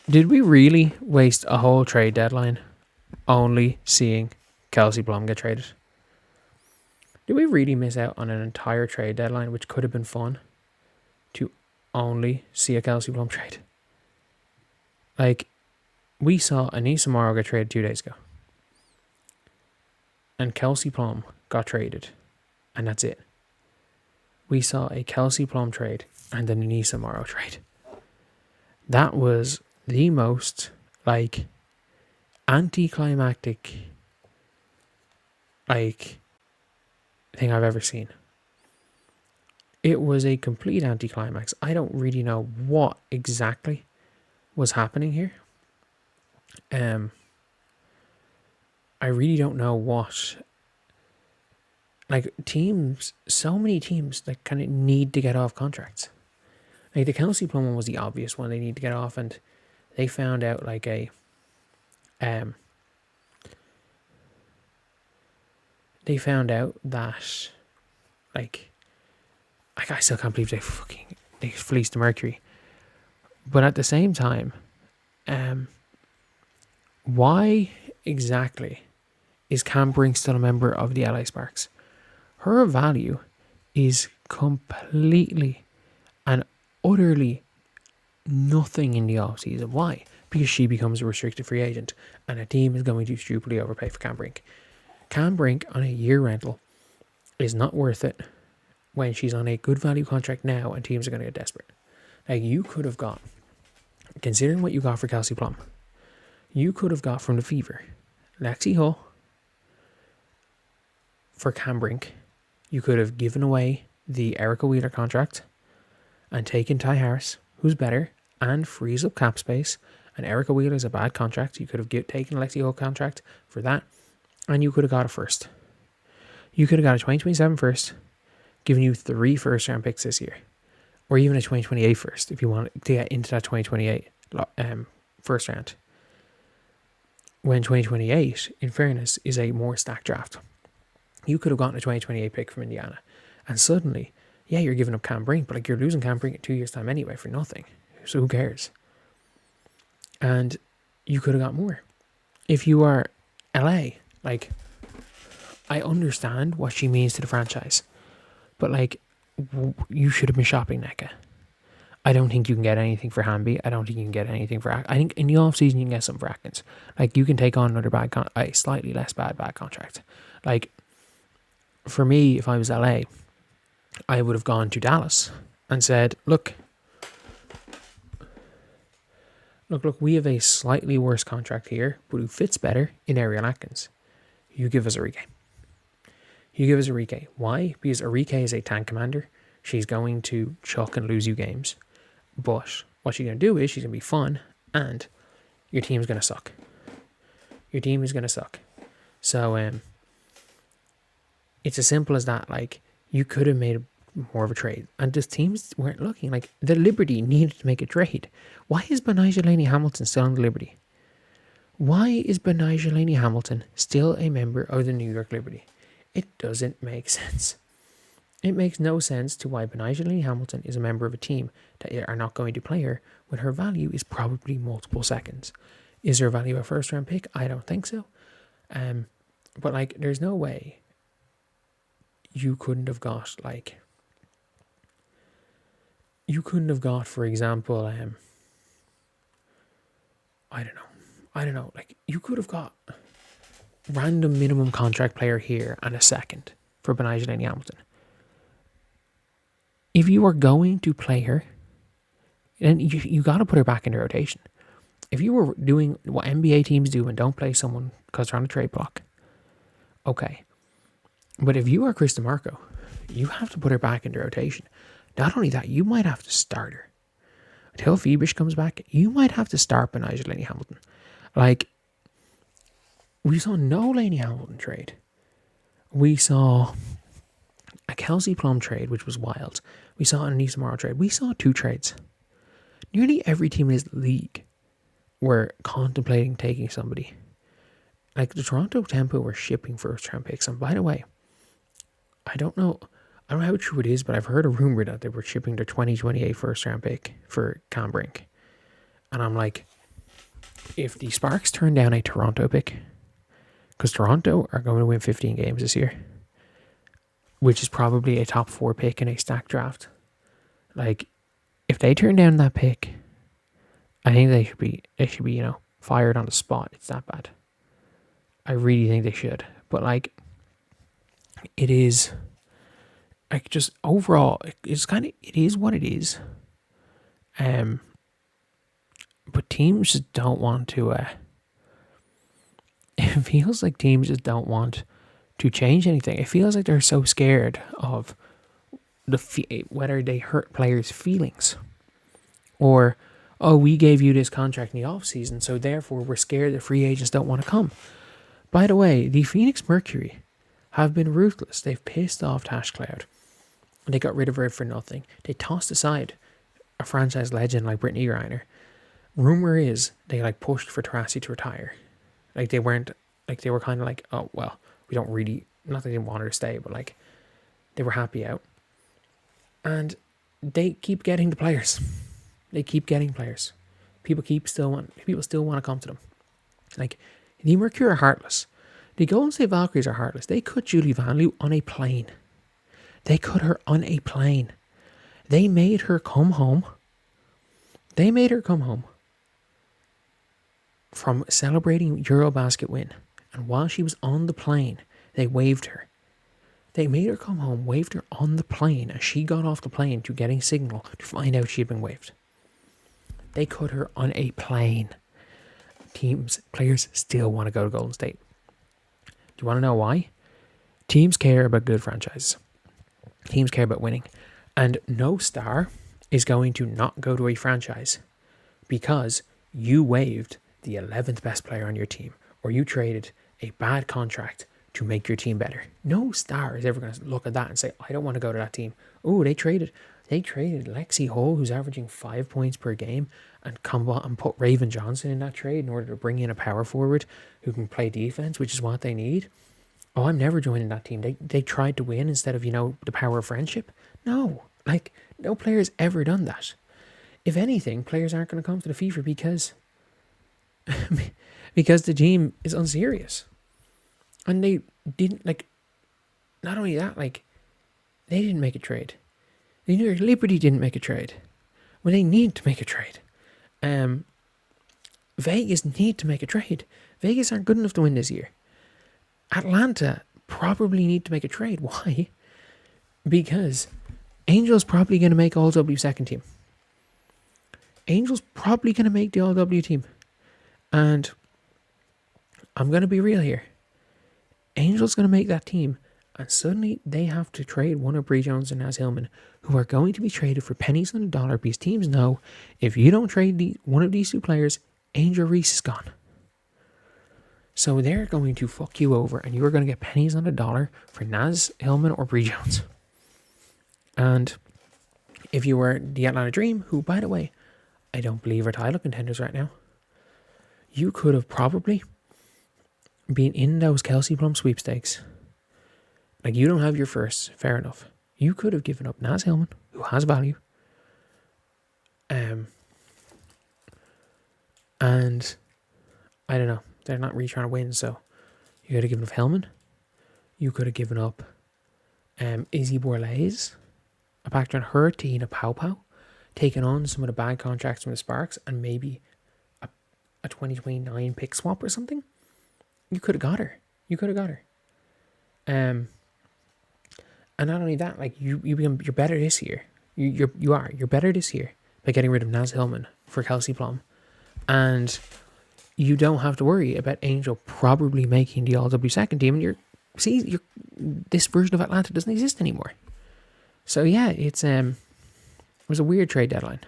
Did we really waste a whole trade deadline only seeing Kelsey Plum get traded? Did we really miss out on an entire trade deadline, which could have been fun, to only see a Kelsey Plum trade? Like, we saw Anissa Morrow get traded 2 days ago, and Kelsey Plum got traded, and that's it. We saw a Kelsey Plum trade and an Anissa Morrow trade. That was the most, like, anticlimactic, like, thing I've ever seen. It was a complete anticlimax. I don't really know what exactly was happening here. I really don't know what. Like, teams, so many teams that kind of need to get off contracts. Like, the Kelsey Plum one was the obvious one they need to get off, and they found out like they found out that, like, I still can't believe they fleeced the Mercury. But at the same time, why exactly is Cam Brink still a member of the LA Sparks? Her value is completely and utterly nothing in the offseason. Why? Because she becomes a restricted free agent and a team is going to stupidly overpay for Cam Brink. Cam Brink on a year rental is not worth it when she's on a good value contract now and teams are going to get desperate. Like, you could have got, considering what you got for Kelsey Plum, you could have got from the Fever Lexi Hull for Cam Brink. You could have given away the Erica Wheeler contract and taken Ty Harris, who's better, and frees up cap space. And Erica Wheeler is a bad contract. You could have taken Lexi Hull contract for that, and you could have got a first. You could have got a 2027 first, giving you 3 first-round picks this year, or even a 2028 first if you want to get into that 2028 first round. When 2028, in fairness, is a more stacked draft. You could have gotten a 2028 pick from Indiana, and suddenly, yeah, you're giving up Cam Brink, but like, you're losing Cam Brink in 2 years' time anyway for nothing. So who cares? And you could have got more. If you are LA, like, I understand what she means to the franchise, but like, you should have been shopping NECA. I don't think you can get anything for Hamby. I don't think you can get anything for. I think in the off season you can get something for Atkins. Like, you can take on another a slightly less bad contract. Like, for me, if I was LA, I would have gone to Dallas and said, look, we have a slightly worse contract here, but who fits better in Ariel Atkins. You give us Arike. Why? Because Arike is a tank commander. She's going to chuck and lose you games. But what she's going to do is she's going to be fun, and your team's going to suck. So it's as simple as that. Like, you could have made more of a trade, and the teams weren't looking. Like, the Liberty needed to make a trade. Why is Benijah Laney Hamilton still on the Liberty? Why is Benijah Laney Hamilton still a member of the New York Liberty? It doesn't make sense. It makes no sense to why Benijah Laney Hamilton is a member of a team that are not going to play her when her value is probably multiple seconds. Is her value a first round pick? I don't think so. But like, there's no way you couldn't have got, like, for example, I don't know, like, you could have got random minimum contract player here and a second for Benijah Laney Hamilton. If you are going to play her, then you got to put her back into rotation. If you were doing what NBA teams do and don't play someone because they're on a trade block, okay. But if you are Chris DeMarco, you have to put her back into rotation. Not only that, you might have to start her. Until Phoebish comes back, you might have to start Benijah Laney Hamilton. Like, we saw no Laney Hamilton trade. We saw a Kelsey Plum trade, which was wild. We saw an Anissa Morrow trade. We saw 2 trades. Nearly every team in this league were contemplating taking somebody. Like, the Toronto Tempo were shipping first round picks. And by the way, I don't know how true it is, but I've heard a rumor that they were shipping their 2028 first round pick for Cam Brink. And I'm like, if the Sparks turn down a Toronto pick, because Toronto are going to win 15 games this year, which is probably a top 4 pick in a stacked draft. Like, if they turn down that pick, I think they should be, fired on the spot. It's that bad. I really think they should. But like, it is, like, just overall, it is what it is. But teams just don't want to. It feels like teams just don't want to change anything. It feels like they're so scared of whether they hurt players' feelings, or, oh, we gave you this contract in the off season, so therefore we're scared that free agents don't want to come. By the way, the Phoenix Mercury have been ruthless. They've pissed off Tash Cloud. They got rid of her for nothing. They tossed aside a franchise legend like Brittany Griner. Rumor is they pushed for Taurasi to retire. They weren't, they were kind of like, oh, well, we don't really, not that they didn't want her to stay, but they were happy out. And they keep getting the players. They keep getting players. People still want to come to them. The Mercury are heartless. The Golden State Valkyries are heartless. They cut Julie Vanloo on a plane. They cut her on a plane. They made her come home. From celebrating Eurobasket win. And while she was on the plane, they waived her. They made her come home, waved her on the plane, and she got off the plane to getting signal to find out she had been waived. They cut her on a plane. Players still want to go to Golden State. Do you want to know why? Teams care about good franchises. Teams care about winning. And no star is going to not go to a franchise because you waived the 11th best player on your team, or you traded a bad contract to make your team better. No star is ever going to look at that and say, I don't want to go to that team. Oh, they traded Lexi Hull, who's averaging 5 points per game, and put Raven Johnson in that trade in order to bring in a power forward who can play defense, which is what they need. Oh, I'm never joining that team. They tried to win instead of, the power of friendship. No, no player's ever done that. If anything, players aren't going to come to the FIFA because the team is unserious. And they didn't, not only that, they didn't make a trade. The New York Liberty didn't make a trade when they need to make a trade. Vegas need to make a trade. Vegas aren't good enough to win this year. Atlanta probably need to make a trade. Why? Because Angel's probably going to make All-W second team. Angel's probably going to make the All-W team. And I'm going to be real here. Angel's going to make that team, and suddenly they have to trade one of Bree Jones and Naz Hillman, who are going to be traded for pennies on the dollar, because teams know if you don't trade one of these two players, Angel Reese is gone. So they're going to fuck you over, and you are going to get pennies on the dollar for Naz Hillman or Bree Jones. And if you were the Atlanta Dream, who, by the way, I don't believe are title contenders right now, you could have probably been in those Kelsey Plum sweepstakes. You don't have your first, fair enough. You could have given up Naz Hillman, who has value. And I don't know. They're not really trying to win, so you could have given up Hillman. You could have given up Izzy Borlaise, a packed on her, Tina Pau, taking on some of the bad contracts from the Sparks, and maybe a 2029 pick swap or something. You could have got her. And not only that, you're better this year. You're better this year by getting rid of Naz Hillman for Kelsey Plum, and you don't have to worry about Angel probably making the All-W second team. And this version of Atlanta doesn't exist anymore. So yeah, it was a weird trade deadline.